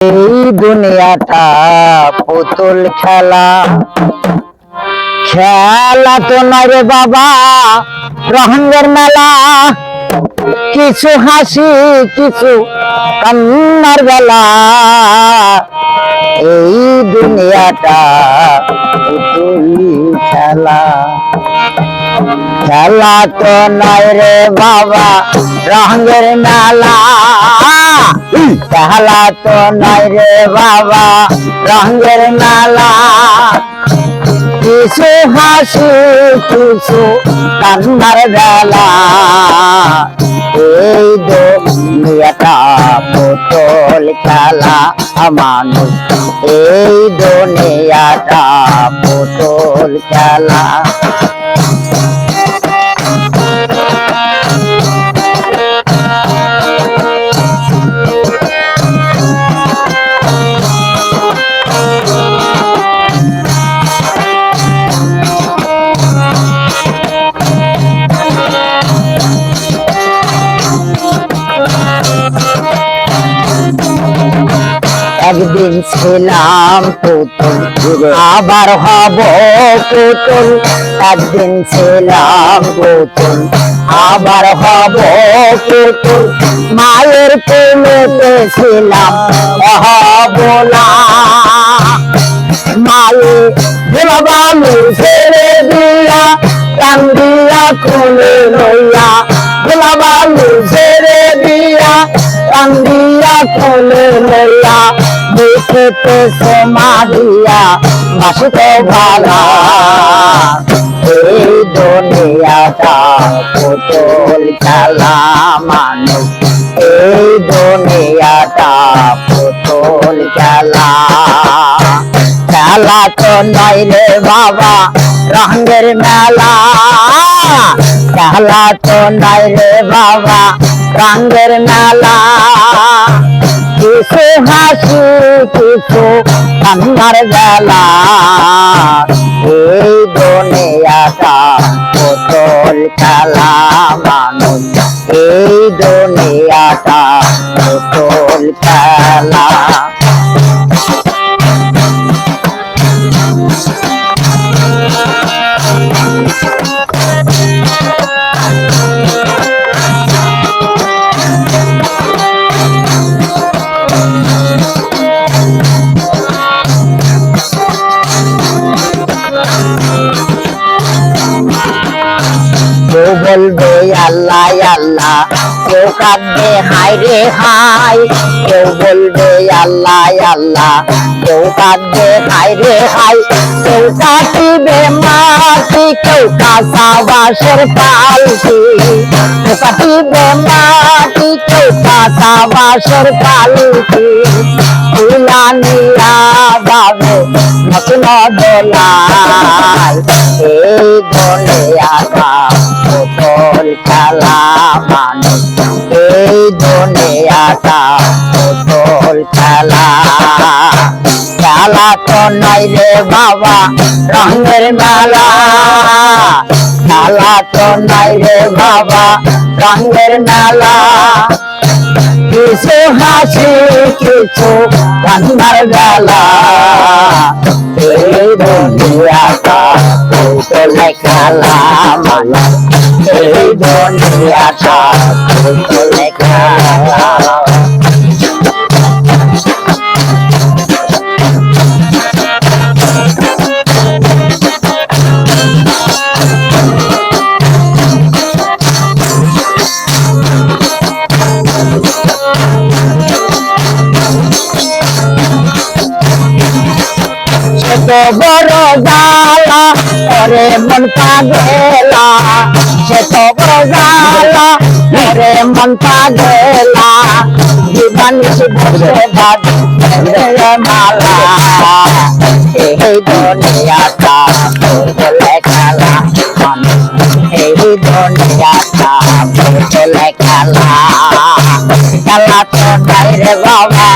এই দুনিয়াটা পুতুল খেলা, খেলা তো নয় রে বাবা রঙের মেলা। কিছু হাসি কিছু কান্নার বেলা, এই দুনিয়াটা পুতুল খেলা। খেলা তো নয় রে বাবা রঙের মেলা, খেলা তো নয় রে বাবা রঙের মেলা। কিছু হাসি কিছু কান্নার বেলা, এই দুনিয়াটা পুতুল খেলা মানুষ, এই দুনিয়াটা পুতুল খেলা। একদিন ছিলাম পুতুল আবার হব পুতুল, একদিন ছিলাম পুতুল আবার হব পুতুল। মায়ের কোলেতে ছিলাম হব না, মায়ের বাবা ছেড়ে দিয়া কান্দিয়া কোলে লইয়া, বাবা ছেড়ে দিয়া কান্দিয়া কোলে লইয়া। দেখতে সোমা দিয়া বাসিত ভালা, এই দুনিয়াটা পুতুল খেলা মানুষ, এই দুনিয়াটা পুতুল খেলা। খেলা তো নয় রে বাবা রঙের মেলা, খেলা তো নয় রে বাবা রঙের মেলা। কিছু হাসি কিছু কান্নার বেলা, এই দুনিয়াটা পুতুল খেলা মানুষ, এই দুনিয়াটা পুতুল খেলা। কেউ বলবে আল্লাহ আল্লাহ, কেউ কাঁদবে হায় রে হায়। কেউ বলবে আল্লাহ আল্লাহ, কেউ কাঁদবে হায় রে হায়। কেউ কাটিবে মাটি, কেউ কাঁচা বাঁশের পালকি। কেউ কাটিবে মাটি, কেউ কাঁচা বাঁশের পালকি। তুলা নিয়া যাবে নতুন দোলায়, এই দুনিয়াটা পুতুল খেলা মানুষ, এই দুনিয়াটা পুতুল খেলা। খেলা তো নয় রে বাবা রঙের মেলা, খেলা তো নয় রে বাবা রঙের মেলা। কিছু হাসি কিছু কান্নার বেলা, এই দুনিয়াটা পুতুল খেলা মানুষ, এই দুনিয়াটা পুতুল খেলা। বড় জ্বালা ওরে মন পাগলা, সে তো বড় জ্বালা ওরে মন পাগলা। জীবন বসে বাঁধে মালা, এই দুনিয়াটা পুতুল খেলা মানুষ, এই দুনিয়াটা পুতুল খেলা। খেলা তো নাই রে বাবা